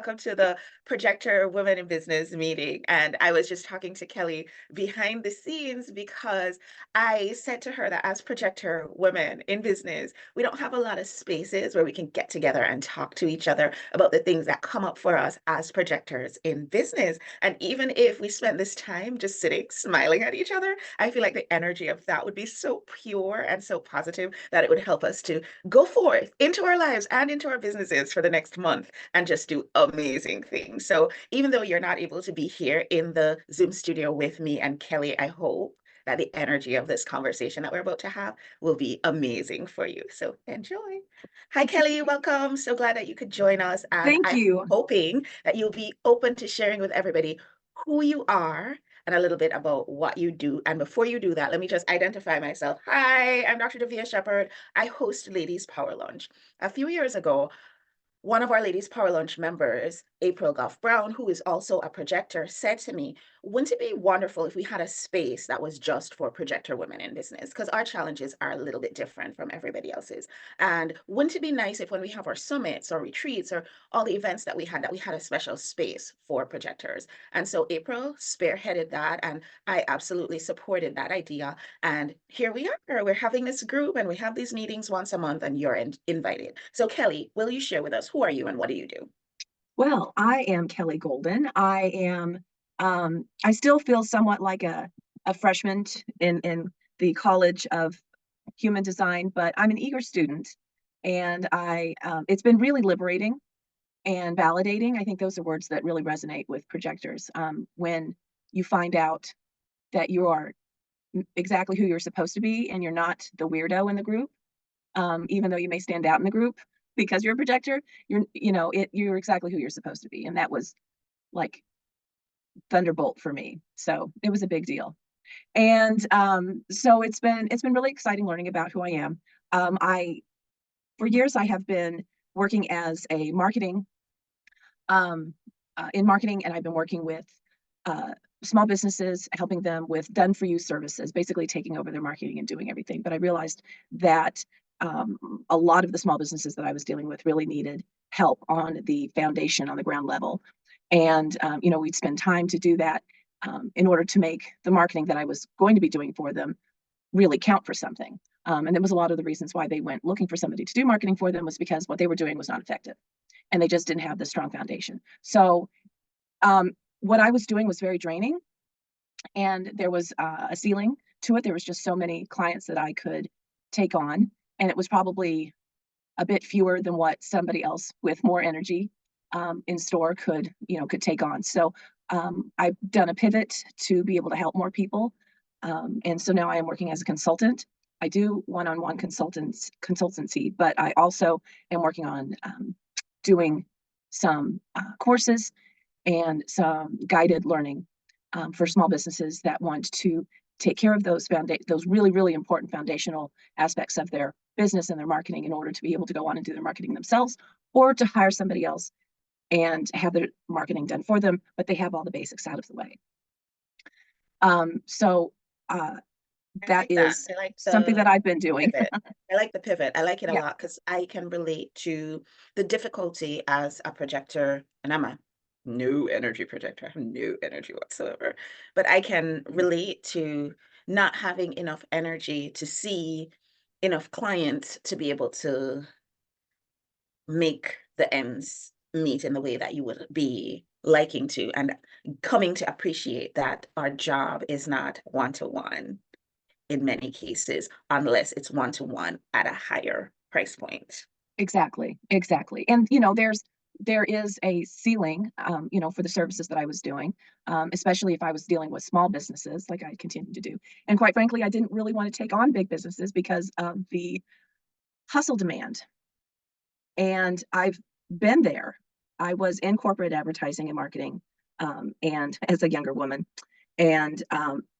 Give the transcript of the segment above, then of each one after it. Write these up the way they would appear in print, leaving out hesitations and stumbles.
welcome to the Projector Women in Business meeting. And I was just talking to Kelly behind the scenes because I said to her that as Projector Women in Business, we don't have a lot of spaces where we can get together and talk to each other about the things that come up for us as projectors in business. And even if we spent this time just sitting, smiling at each other, I feel like the energy of that would be so pure and so positive that it would help us to go forth into our lives and into our businesses for the next month and just do amazing things. So even though you're not able to be here in the Zoom studio with me and Kelly, I hope that the energy of this conversation that we're about to have will be amazing for you. So enjoy. Hi, Kelly. Welcome. So glad that you could join us. And Thank I'm you. hoping that you'll be open to sharing with everybody who you are and a little bit about what you do. And before you do that, let me just identify myself. Hi, I'm Dr. Davia Shepherd. I host Ladies Power Lunch. A few years ago, one of our Ladies Power Lunch members, April Goff Brown, who is also a projector, said to me, wouldn't it be wonderful if we had a space that was just for projector women in business? Because our challenges are a little bit different from everybody else's. And wouldn't it be nice if when we have our summits or retreats or all the events that we had a special space for projectors? And so April spearheaded that, and I absolutely supported that idea. And here we are. We're having this group and we have these meetings once a month, and you're invited. So, Kelly, will you share with us who are you and what do you do? Well, I am Kelly Golden. I still feel somewhat like a freshman in the College of Human Design, but I'm an eager student, and it's been really liberating and validating. I think those are words that really resonate with projectors. When you find out that you are exactly who you're supposed to be and you're not the weirdo in the group, even though you may stand out in the group because you're a projector, you're exactly who you're supposed to be. And that was like thunderbolt for me. So it was a big deal. And so it's been really exciting learning about who I am. I For years I have been working as a marketing in marketing, and I've been working with uh, small businesses, helping them with done for you services, basically taking over their marketing and doing everything. But I realized that a lot of the small businesses that I was dealing with really needed help on the foundation, on the ground level. And, we'd spend time to do that in order to make the marketing that I was going to be doing for them really count for something. And it was a lot of the reasons why they went looking for somebody to do marketing for them was because what they were doing was not effective and they just didn't have the strong foundation. So what I was doing was very draining, and there was a ceiling to it. There was just so many clients that I could take on, and it was probably a bit fewer than what somebody else with more energy in store could take on. So I've done a pivot to be able to help more people, and so now I am working as a consultant. I do one-on-one consultancy, but I also am working on doing some courses and some guided learning for small businesses that want to take care of those really, really important foundational aspects of their business and their marketing in order to be able to go on and do their marketing themselves, or to hire somebody else and have their marketing done for them, but they have all the basics out of the way. So I that like that. is I like something the that I've been doing. pivot. I like the pivot. I like it a Yeah. lot because I can relate to the difficulty as a projector, and I'm a no energy projector. I have no energy whatsoever. But I can relate to not having enough energy to see enough clients to be able to make the ends meet in the way that you would be liking to, and coming to appreciate that our job is not one to one in many cases, unless it's one to one at a higher price point. Exactly, exactly. And there is a ceiling, for the services that I was doing, especially if I was dealing with small businesses, like I continue to do. And quite frankly, I didn't really want to take on big businesses because of the hustle demand. And I've been there. I was in corporate advertising and marketing, and as a younger woman, and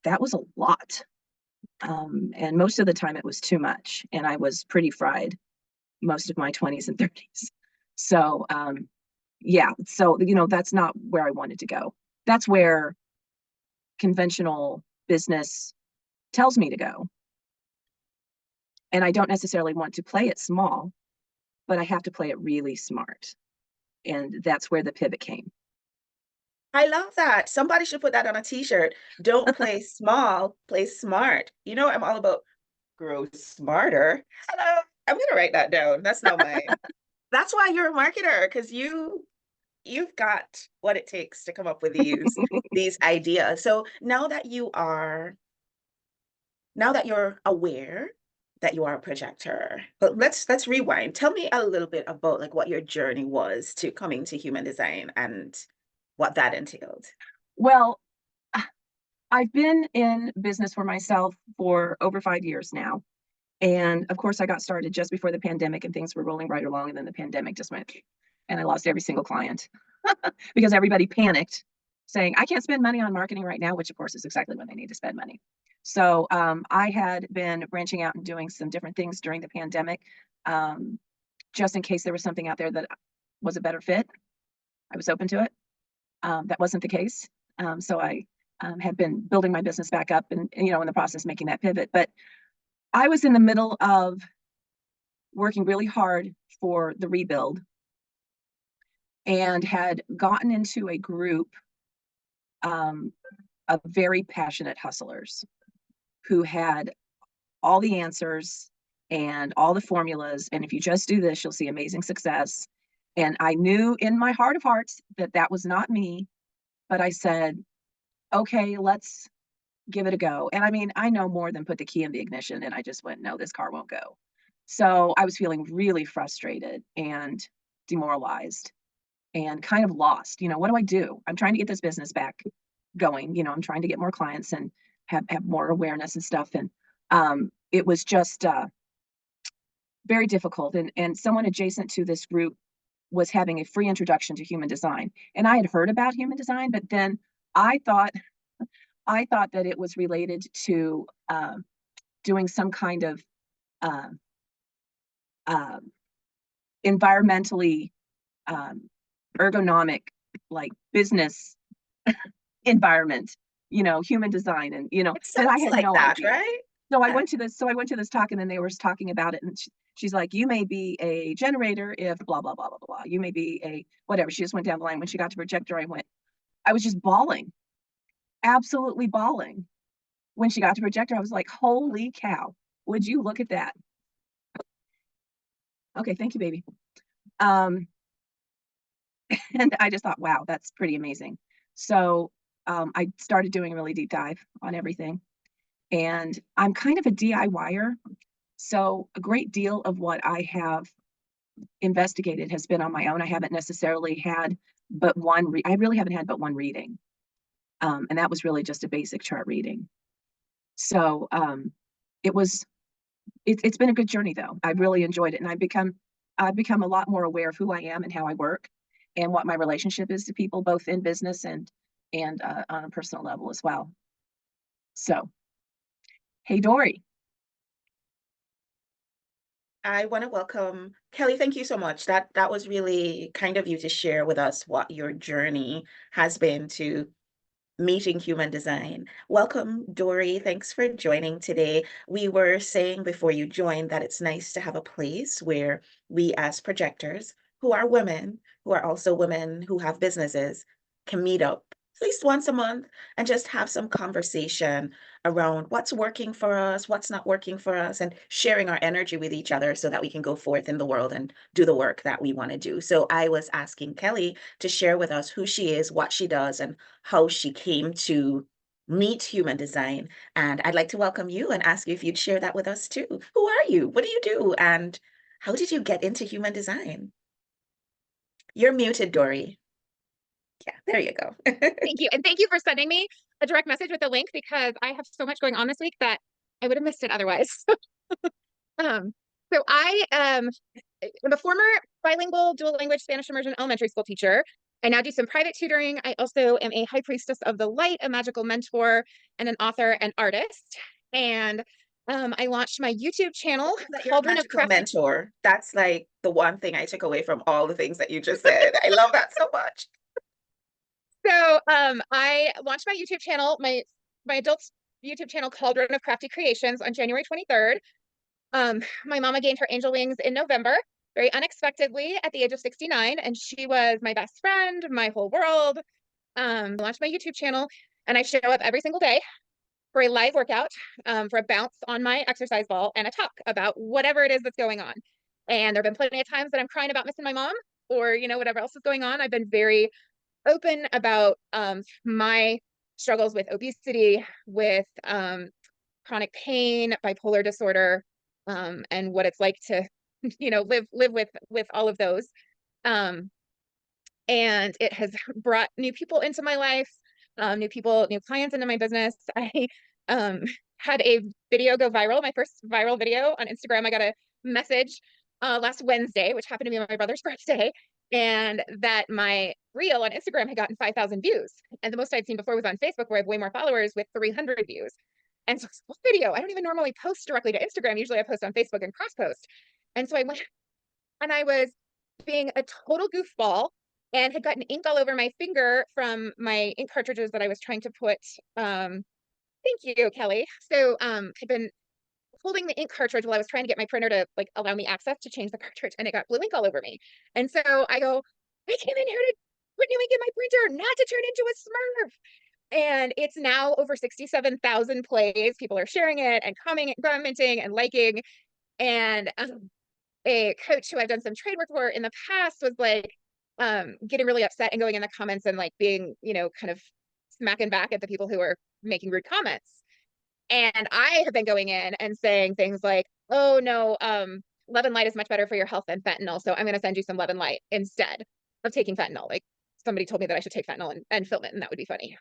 that was a lot. And most of the time, it was too much, and I was pretty fried most of my 20s and 30s. So, yeah, so, that's not where I wanted to go. That's where conventional business tells me to go. And I don't necessarily want to play it small, but I have to play it really smart. And that's where the pivot came. I love that. Somebody should put that on a t-shirt. Don't play small, play smart. You know, I'm all about grow smarter. Hello. I'm gonna write that down. That's not mine. That's why you're a marketer, because you've got what it takes to come up with these ideas. So now that you're aware that you are a projector, but let's rewind. Tell me a little bit about like what your journey was to coming to human design and what that entailed. Well, I've been in business for myself for over 5 years now. And of course, I got started just before the pandemic and things were rolling right along. And then the pandemic just went, and I lost every single client because everybody panicked saying, I can't spend money on marketing right now, which of course is exactly when they need to spend money. So I had been branching out and doing some different things during the pandemic, um, just in case there was something out there that was a better fit. I was open to it. That wasn't the case. So I had been building my business back up and, in the process making that pivot. But I was in the middle of working really hard for the rebuild and had gotten into a group um, of very passionate hustlers who had all the answers and all the formulas. And if you just do this, you'll see amazing success. And I knew in my heart of hearts that that was not me, but I said, okay, let's give it a go. And I mean, I know more than put the key in the ignition. And I just went, no, this car won't go. So I was feeling really frustrated and demoralized and kind of lost. What do I do? I'm trying to get this business back going. I'm trying to get more clients and have more awareness and stuff. And it was just very difficult. And someone adjacent to this group was having a free introduction to human design. And I had heard about human design, but then I thought I thought that it was related to doing some kind of uh, uh, environmentally um, ergonomic, like business environment, human design, and It that I sounds had like no that, idea. right? So I Yeah. went to this. So I went to this talk, and then they were talking about it, and she's like, "You may be a generator if blah blah blah blah blah. You may be a whatever." She just went down the line. When she got to projector, I was just bawling, absolutely bawling. When she got to projector, I was like, "Holy cow! Would you look at that?" Okay, thank you, baby. Um, and I just thought, wow, that's pretty amazing. So I started doing a really deep dive on everything. And I'm kind of a DIYer. So a great deal of what I have investigated has been on my own. I haven't necessarily had but one, I really haven't had but one reading. And that was really just a basic chart reading. So it was, it's been a good journey though. I've really enjoyed it. And I've become a lot more aware of who I am and how I work and what my relationship is to people, both in business and on a personal level as well. So, hey, Dory. I want to welcome Kelly. Thank you so much. That was really kind of you to share with us what your journey has been to meeting human design. Welcome, Dory. Thanks for joining today. We were saying before you joined that it's nice to have a place where we, as projectors, who are also women who have businesses, can meet up at least once a month and just have some conversation around what's working for us, what's not working for us, and sharing our energy with each other so that we can go forth in the world and do the work that we want to do. So I was asking Kelly to share with us who she is, what she does, and how she came to meet human design. And I'd like to welcome you and ask you if you'd share that with us too. Who are you? What do you do? And how did you get into human design? You're muted, Dory. Yeah, there you go. Thank you. And thank you for sending me a direct message with the link because I have so much going on this week that I would have missed it otherwise. um, so I am a former bilingual dual language Spanish immersion elementary school teacher. I now do some private tutoring. I also am a high priestess of the light, a magical mentor, and an author and artist. And I launched my YouTube channel That you're a called One of magical Crafty. mentor. That's like the one thing I took away from all the things that you just said. I love that so much. So I launched my YouTube channel, my adults YouTube channel called One of Crafty Creations on January 23rd. My mama gained her angel wings in November. very unexpectedly at the age of 69, and she was my best friend, my whole world. Launched my YouTube channel, and I show up every single day for a live workout, for a bounce on my exercise ball, and a talk about whatever it is that's going on. And there have been plenty of times that I'm crying about missing my mom, or whatever else is going on. I've been very open about my struggles with obesity, with chronic pain, bipolar disorder, and what it's like to live with all of those. And it has brought new people into my life, new clients into my business. I had a video go viral, my first viral video on Instagram. I got a message last Wednesday, which happened to be my brother's birthday, and that my reel on Instagram had gotten 5,000 views. And the most I'd seen before was on Facebook, where I have way more followers with 300 views. And so, what video? I don't even normally post directly to Instagram. Usually I post on Facebook and cross post. And so I went, and I was being a total goofball and had gotten ink all over my finger from my ink cartridges that I was trying to put. Thank you, Kelly. So had been holding the ink cartridge while I was trying to get my printer to allow me access to change the cartridge, and it got blue ink all over me. And so I go, I came in here to put new ink in my printer, not to turn into a Smurf. And it's now over 67,000 plays. People are sharing it and commenting and liking. And a coach who I've done some trade work for in the past was getting really upset and going in the comments and being, kind of smacking back at the people who are making rude comments. And I have been going in and saying things like, oh no, Love and Light is much better for your health than fentanyl. So I'm going to send you some Love and Light instead of taking fentanyl. Somebody told me that I should take fentanyl and film it, and that would be funny.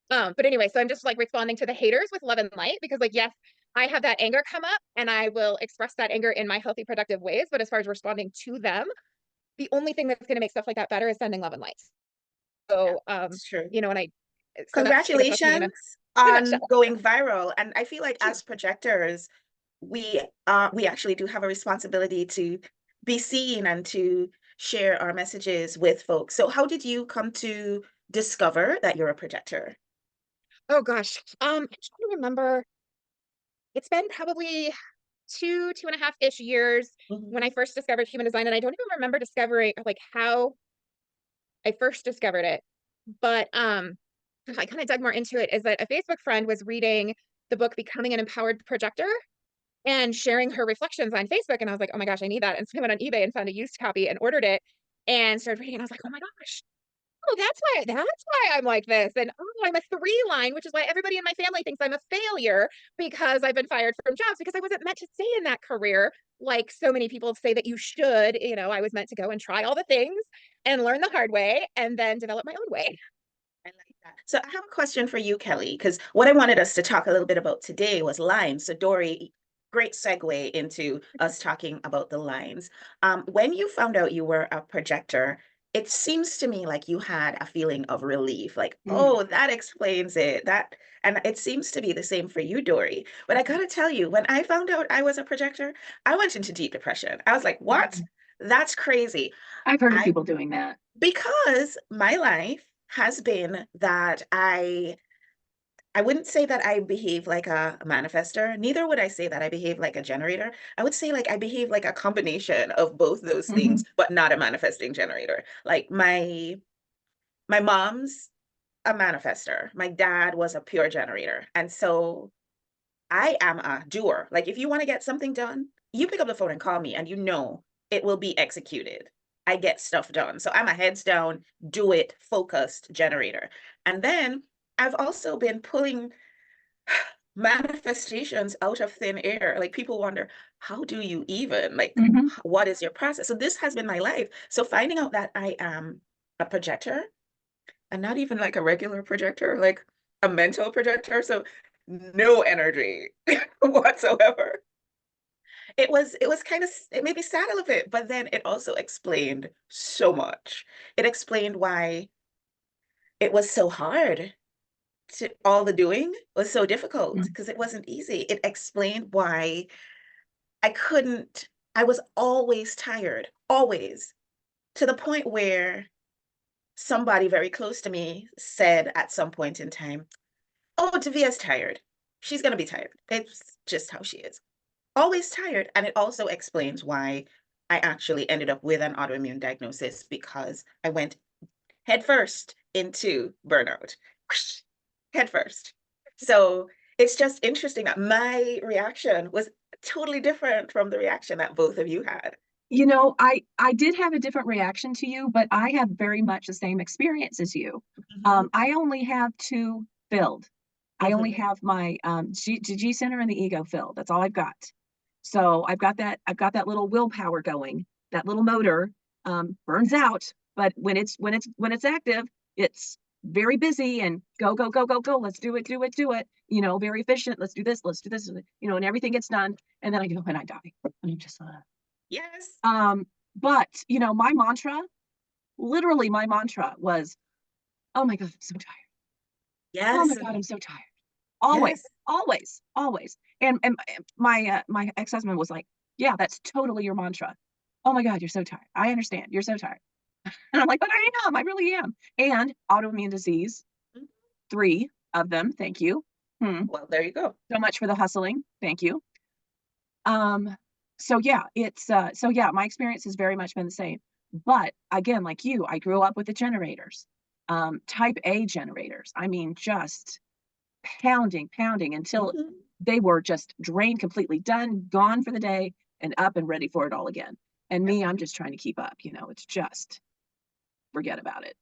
But anyway, so I'm just responding to the haters with Love and Light, because yes, I have that anger come up and I will express that anger in my healthy, productive ways. But as far as responding to them, the only thing that's going to make stuff like that better is sending Love and Light. So, It's true. and I, so Congratulations on going viral. And I feel like as projectors, we actually do have a responsibility to be seen and to share our messages with folks. So how did you come to discover that you're a projector? Oh gosh. I'm trying to remember. It's been probably 2.5-ish years when I first discovered human design. And I don't even remember discovering how I first discovered it. But I kind of dug more into it, is that a Facebook friend was reading the book Becoming an Empowered Projector and sharing her reflections on Facebook. And I was like, oh my gosh, I need that. And so I went on eBay and found a used copy and ordered it and started reading. And I was like, oh my gosh, oh, that's why I'm like this. And oh, I'm a 3-line, which is why everybody in my family thinks I'm a failure, because I've been fired from jobs, because I wasn't meant to stay in that career. Like so many people say that you should, I was meant to go and try all the things and learn the hard way and then develop my own way. I like that. So I have a question for you, Kelly, because what I wanted us to talk a little bit about today was lines. So Dory, great segue into us talking about the lines. When you found out you were a projector, it seems to me like you had a feeling of relief, oh, that explains it. And it seems to be the same for you, Dory. But I gotta tell you, when I found out I was a projector, I went into deep depression. I was like, what? That's crazy. I've heard of people doing that. Because my life has been that I wouldn't say that I behave like a manifester. Neither would I say that I behave like a generator. I would say I behave like a combination of both those things, but not a manifesting generator. My mom's a manifester. My dad was a pure generator. And so I am a doer. If you want to get something done, you pick up the phone and call me, and it will be executed. I get stuff done. So I'm a heads down, do it, focused generator. And then I've also been pulling manifestations out of thin air. People wonder, how do you even, what is your process? So this has been my life. So finding out that I am a projector, and not even a regular projector, a mental projector. So no energy whatsoever. It made me sad a little bit, but then it also explained so much. It explained why it was so hard. All the doing was so difficult, because it wasn't easy. It explained why I was always tired, always, to the point where somebody very close to me said at some point in time, oh, Davia's tired. She's going to be tired. It's just how she is. Always tired. And it also explains why I actually ended up with an autoimmune diagnosis because I went headfirst into burnout. Headfirst. So it's just interesting that my reaction was totally different from the reaction that both of you had. You know, I did have a different reaction to you, but I have very much the same experience as you. Mhm, I only have two filled. I only mhm. have my G center and the ego filled. That's all I've got. So I've got that little willpower going. That little motor burns out, but when it's active, it's very busy and go go go go go. Let's do it, do it, do it. You know, very efficient. Let's do this. Let's do this. You know, and everything gets done. And then I go and I die. And I'm just Yes. but you know, my mantra, literally my mantra was, oh my God, I'm so tired. Oh my Yes. God, I'm so tired. Always, Yes. always, always. And my ex-husband was like, yeah, that's totally your mantra. Oh my God, you're so tired. I understand. You're so tired. And I'm like, but I really am. And autoimmune disease, Mhm. 3 of them. Thank you. Well, there you go. So much for the hustling. Thank you. Um, so yeah, my experience has very much been the same. But again, like you, I grew up with the generators, type A generators. I mean, just pounding, pounding until Mhm. they were just drained, completely done, gone for the day, and up and ready for it all again. And Yep. me, I'm just trying to keep up, it's just forget about it,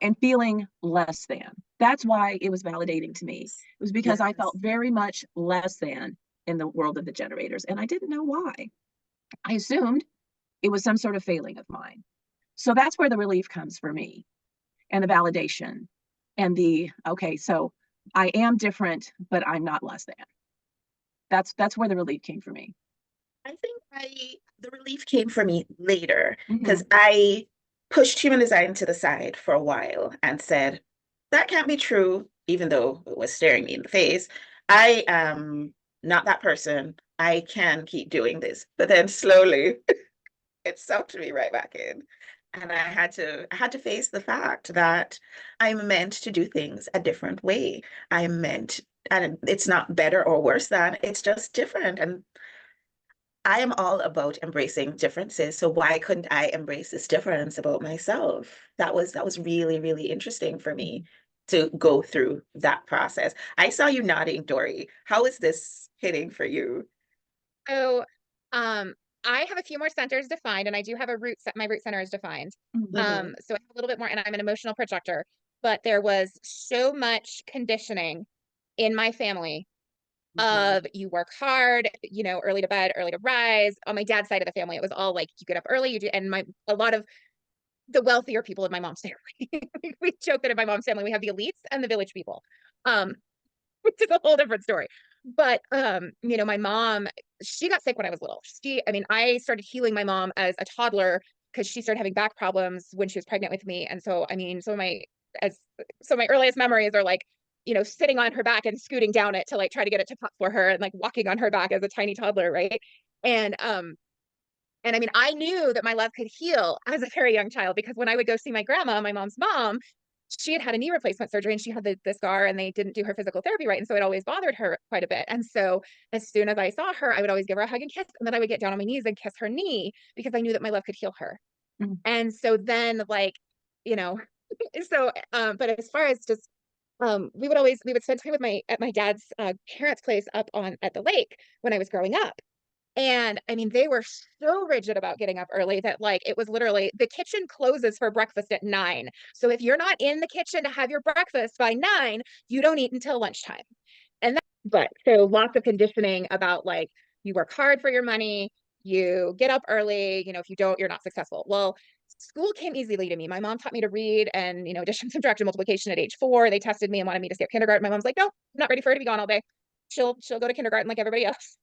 and feeling less than. That's why it was validating to me. It was because I felt Yes. very much less than in the world of the generators, and I didn't know why. I assumed it was some sort of failing of mine. So that's where the relief comes for me, and the validation, and the okay, so I am different, but I'm not less than. That's where the relief came for me. I think the relief came for me later Mm-hmm. because I pushed human design to the side for a while and said, that can't be true, even though it was staring me in the face. I am not that person. I can keep doing this. But then slowly it sucked me right back in. And I had to face the fact that I'm meant to do things a different way. I'm meant, and it's not better or worse than, it's just different. And I am all about embracing differences. So why couldn't I embrace this difference about myself? That was really, really interesting for me to go through that process. I saw you nodding, Dory. How is this hitting for you? So, um, I have a few more centers defined, and I do have my root center is defined. Mm-hmm. Mhm, So I have a little bit more, and I'm an emotional projector, but there was so much conditioning in my family mhm. of you work hard, early to bed, early to rise. On my dad's side of the family, it was all like you get up early, you do, and a lot of the wealthier people in my mom's family. We joke that in my mom's family we have the elites and the village people. Um, which is a whole different story. But my mom, she got sick when I was little. I started healing my mom as a toddler because she started having back problems when she was pregnant with me. And so, I mean, as so my earliest memories are like, sitting on her back and scooting down it to like try to get it to pop for her and like walking on her back as a tiny toddler, right? And and I mean, I knew that my love could heal as a very young child because when I would go see my grandma, my mom's mom, she had had a knee replacement surgery and she had the scar and they didn't do her physical therapy right. And so it always bothered her quite a bit. And so as soon as I saw her, I would always give her a hug and kiss. And then I would get down on my knees and kiss her knee because I knew that my love could heal her. Mm-hmm. And so then you know, but as far as just we would spend time at my dad's parents' place up on at the lake when I was growing up. And I mean, they were so rigid about getting up early that like it was literally the kitchen closes for breakfast at 9. So if you're not in the kitchen to have your breakfast by 9, you don't eat until lunchtime. And but so lots of conditioning about like you work hard for your money, you get up early, if you don't, you're not successful. Well, school came easily to me. My mom taught me to read and, addition, subtraction, multiplication at age 4. They tested me and wanted me to skip kindergarten. My mom's like, no, I'm not ready for her to be gone all day. She'll go to kindergarten like everybody else.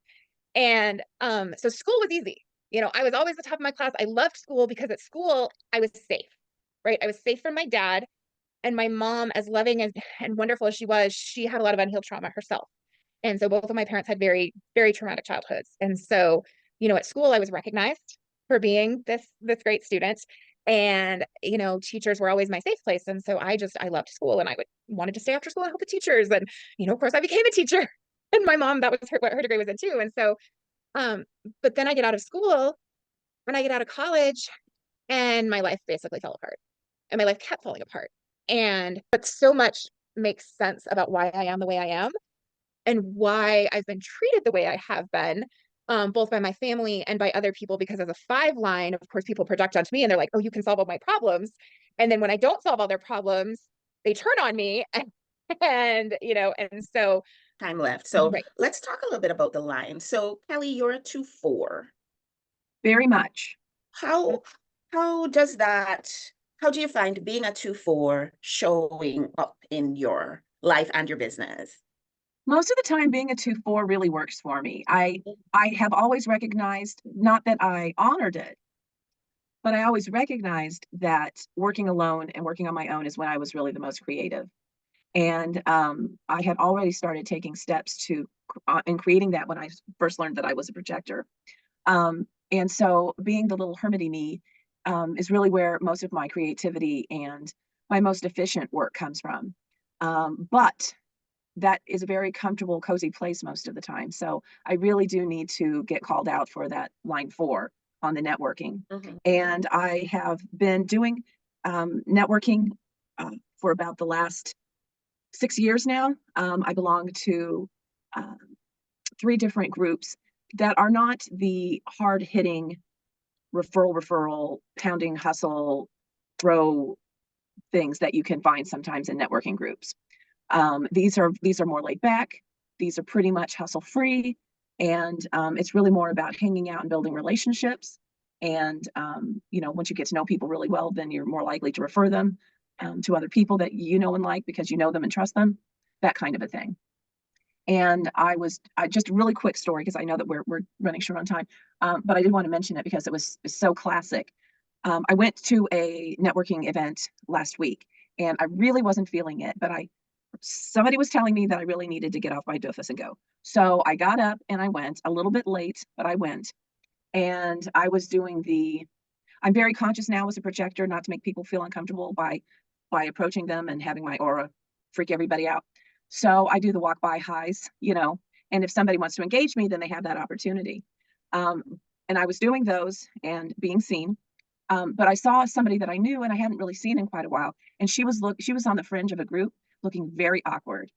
And so school was easy. I was always the top of my class. I loved school because at school I was safe, right? I was safe from my dad and my mom, as loving and wonderful as she was, she had a lot of unhealed trauma herself. And so both of my parents had very, very traumatic childhoods. And so, at school I was recognized for being this great student. And, teachers were always my safe place. And so I loved school and I wanted to stay after school and help the teachers. And, of course I became a teacher. And my mom, that was what her degree was in too. And so but then I get out of school when I get out of college, and my life basically fell apart, and my life kept falling apart. But so much makes sense about why I am the way I am and why I've been treated the way I have been, both by my family and by other people. Because as a 5 line, of course, people project onto me and they're like, oh, you can solve all my problems. And then when I don't solve all their problems, they turn on me. And so, Time left. So right. let's talk a little bit about the line. So Kelly, you're a 2-4. Very much. How how does that, how do you find being a 2-4 showing up in your life and your business? Most of the time, being a 2-4 really works for me. I have always recognized, not that I honored it, but I always recognized that working alone and working on my own is when I was really the most creative. And I had already started taking steps to in creating that when I first learned that I was a projector. And so being the little hermity me is really where most of my creativity and my most efficient work comes from. But that is a very comfortable, cozy place most of the time. So I really do need to get called out for that line 4 on the networking. Mhm. And I have been doing networking for about the last 6 years now. I belong to um, 3 different groups that are not the hard hitting referral, pounding, hustle, throw things that you can find sometimes in networking groups. These are more laid back. These are pretty much hustle free, and it's really more about hanging out and building relationships. And once you get to know people really well, then you're more likely to refer them to other people that you know and like because you know them and trust them, that kind of a thing. And I just a really quick story because I know that we're running short on time, but I did want to mention it because it's so classic. I went to a networking event last week, and I really wasn't feeling it, but somebody was telling me that I really needed to get off my doofus and go. So I got up and I went a little bit late, but I went, and I was doing I'm very conscious now as a projector not to make people feel uncomfortable by approaching them and having my aura freak everybody out. So I do the walk by highs, and if somebody wants to engage me, then they have that opportunity. Um, and I was doing those and being seen. But I saw somebody that I knew and I hadn't really seen in quite a while, and she was on the fringe of a group, looking very awkward.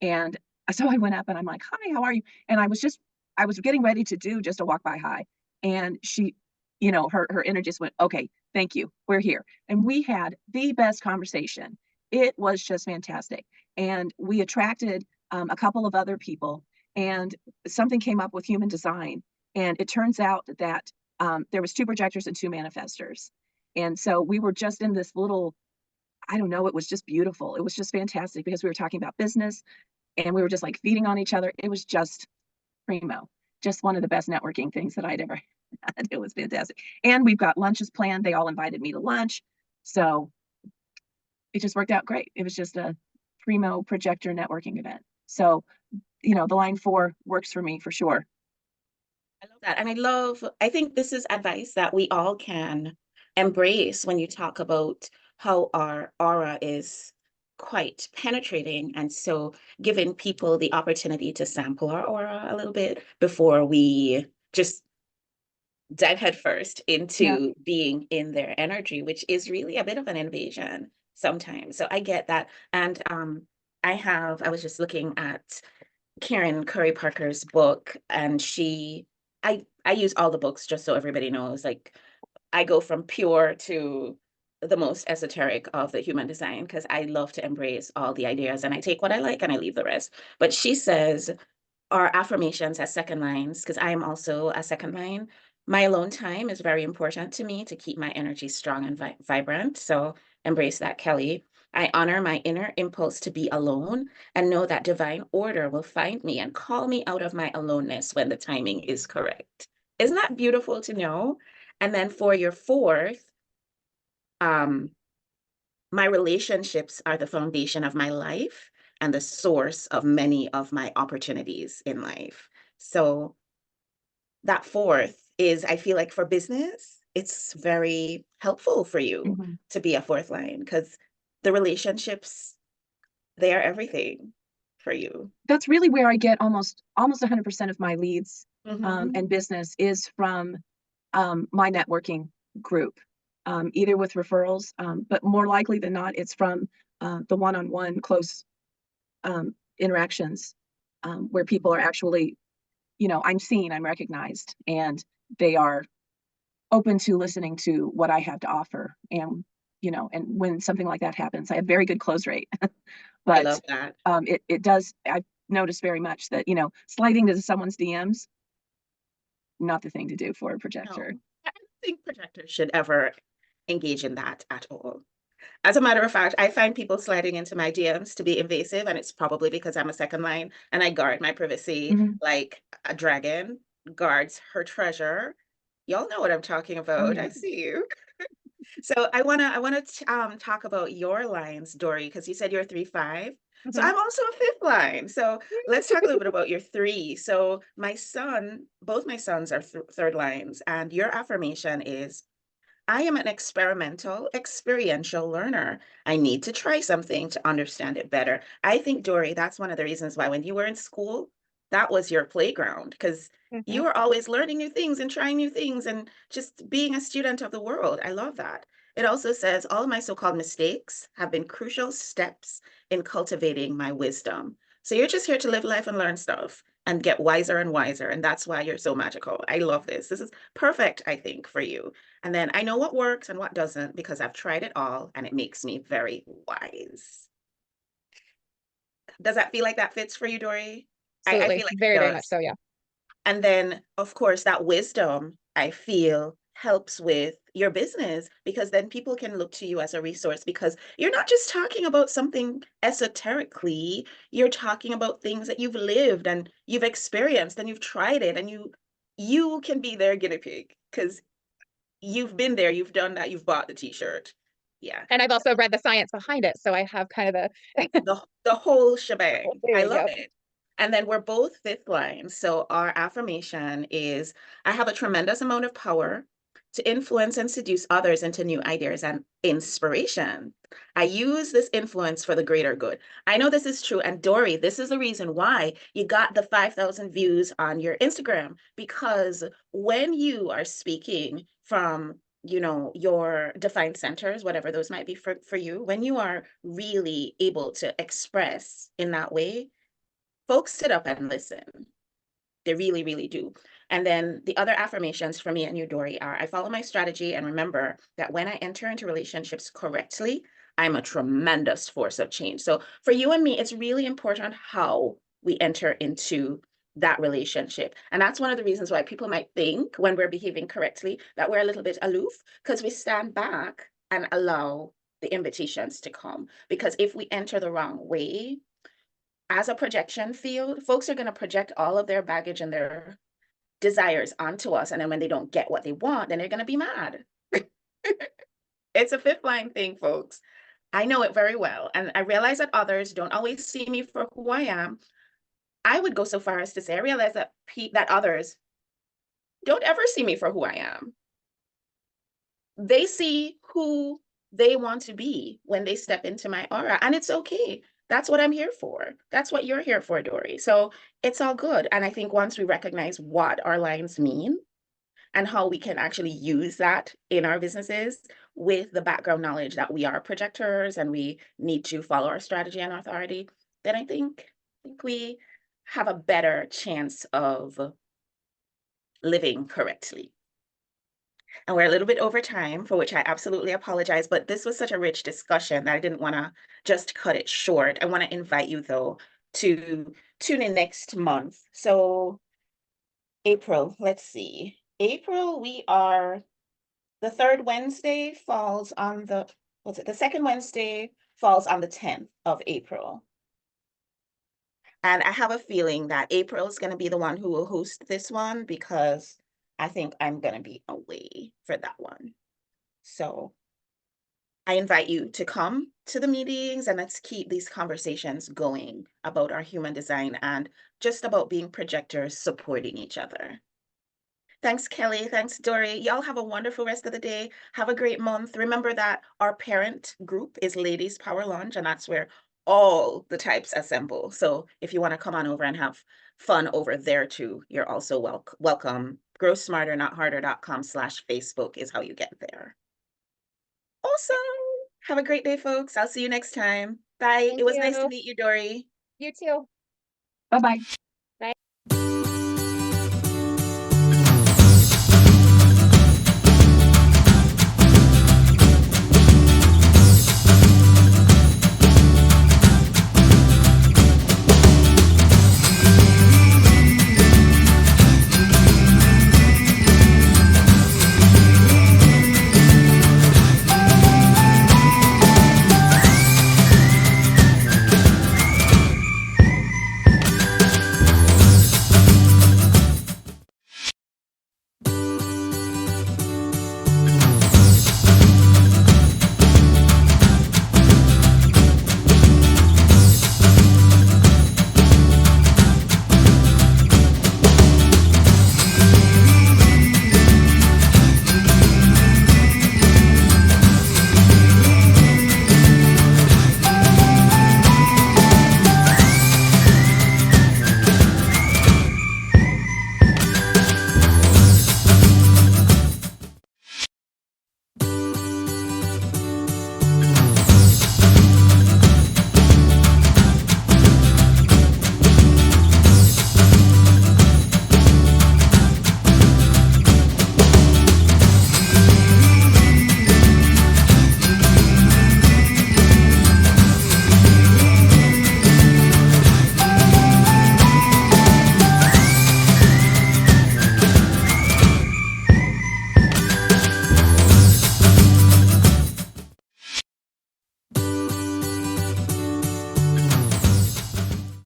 And so I went up and I'm like, "Hi, how are you?" And I was getting ready to do just a walk by hi, and she, her energy just went, "Okay, thank you, we're here." And we had the best conversation. It was just fantastic, and we attracted a couple of other people, and something came up with human design, and it turns out that there was 2 projectors and 2 manifestors. And so we were just in this little, I don't know, it was just beautiful. It was just fantastic because we were talking about business and we were just like feeding on each other. It was just primo, just one of the best networking things that I'd ever had. It was fantastic. And we've got lunches planned. They all invited me to lunch. So it just worked out great. It was just a primo projector networking event. So, the line 4 works for me for sure. I love that. And I think this is advice that we all can embrace when you talk about how our aura is quite penetrating. And so giving people the opportunity to sample our aura a little bit before we just dive headfirst Yeah. into being in their energy, which is really a bit of an invasion sometimes. So I get that. And I was just looking at Karen Curry Parker's book, and I use all the books just so everybody knows. Like I go from pure to the most esoteric of the human design because I love to embrace all the ideas and I take what I like and I leave the rest. But she says our affirmations as second lines, because I am also a second line. My alone time is very important to me to keep my energy strong and vibrant. So embrace that, Kelly. I honor my inner impulse to be alone and know that divine order will find me and call me out of my aloneness when the timing is correct. Isn't that beautiful to know? And then for your fourth, um, my relationships are the foundation of my life and the source of many of my opportunities in life. So that fourth is, I feel like for business, it's very helpful for you Mhm. to be a fourth line because the relationships, they are everything for you. That's really where I get almost 100% of my leads Mhm. and business is from my networking group, either with referrals, but more likely than not, it's from the one-on-one close interactions where people are actually, I'm seen, I'm recognized, and they are open to listening to what I have to offer. And, and when something like that happens, I have very good close rate. I But love that. it does, I've noticed very much that, sliding into someone's DMs, not the thing to do for a projector. No, I don't think projectors should ever engage in that at all. As a matter of fact, I find people sliding into my DMs to be invasive, and it's probably because I'm a second line and I guard my privacy Mhm. like a dragon guards her treasure. Y'all know what I'm talking Oh, about. yeah. I see you. So I wanna talk about your lines, Dory, because you said you're 3-5. So Mhm. I'm also a fifth line. So let's talk a little bit about your three. So both my sons are third lines, and your affirmation is, I am an experiential learner. I need to try something to understand it better. I think, Dory, that's one of the reasons why when you were in school, that was your playground, because you Mhm. were always learning new things and trying new things and just being a student of the world. I love that. It also says, all of my so-called mistakes have been crucial steps in cultivating my wisdom. So you're just here to live life and learn stuff and get wiser and wiser. And that's why you're so magical. I love this. This is perfect, I think, for you. And then I know what works and what doesn't because I've tried it all and it makes me very wise. Does that feel like that fits for you, Dory? I Absolutely. feel like it Very, very much does. so. Yeah. And then, of course, that wisdom I feel helps with your business because then people can look to you as a resource because you're not just talking about something esoterically, you're talking about things that you've lived and you've experienced and you've tried it and you can be their guinea pig because you've been there, you've done that, you've bought the t-shirt. Yeah, And I've also read the science behind it. So I have kind of the, the whole shebang. there I we love go. it. And then we're both fifth line. So our affirmation is, I have a tremendous amount of power to influence and seduce others into new ideas and inspiration. I use this influence for the greater good. I know this is true. And Dory, this is the reason why you got the 5,000 views on your Instagram, because when you are speaking from your defined centers, whatever those might be for you, when you are really able to express in that way, folks sit up and listen. They really, really do. And then the other affirmations for me and you, Dory, are, I follow my strategy and remember that when I enter into relationships correctly, I'm a tremendous force of change. So for you and me, it's really important how we enter into that relationship. And that's one of the reasons why people might think when we're behaving correctly that we're a little bit aloof, because we stand back and allow the invitations to come. Because if we enter the wrong way, as a projection field, folks are going to project all of their baggage and their desires onto us. And then when they don't get what they want, then they're going to be mad. It's a fifth line thing, folks. I know it very well. And I realize that others don't always see me for who I am. I would go so far as to say, I realize that others don't ever see me for who I am. They see who they want to be when they step into my aura, and it's okay. That's what I'm here for. That's what you're here for, Dory. So it's all good. And I think once we recognize what our lines mean and how we can actually use that in our businesses with the background knowledge that we are projectors and we need to follow our strategy and authority, then I think we have a better chance of living correctly. And we're a little bit over time, for which I absolutely apologize, but this was such a rich discussion that I didn't want to just cut it short. I want to invite you, though, to tune in next month. So, April, let's see. April, the third Wednesday falls on the second Wednesday falls on the 10th of April. And I have a feeling that April is going to be the one who will host this one because I think I'm going to be away for that one. So I invite you to come to the meetings and let's keep these conversations going about our human design and just about being projectors supporting each other. Thanks, Kelly. Thanks, Dory. Y'all have a wonderful rest of the day. Have a great month. Remember that our parent group is Ladies Power Lunch, and that's where all the types assemble. So if you want to come on over and have fun over there too, you're also welcome. growsmarternotharder.com/Facebook is how you get there. Awesome. Have a great day, folks. I'll see you next time. Bye. Thank It was nice to you. meet you, Dory. You too. Bye-bye.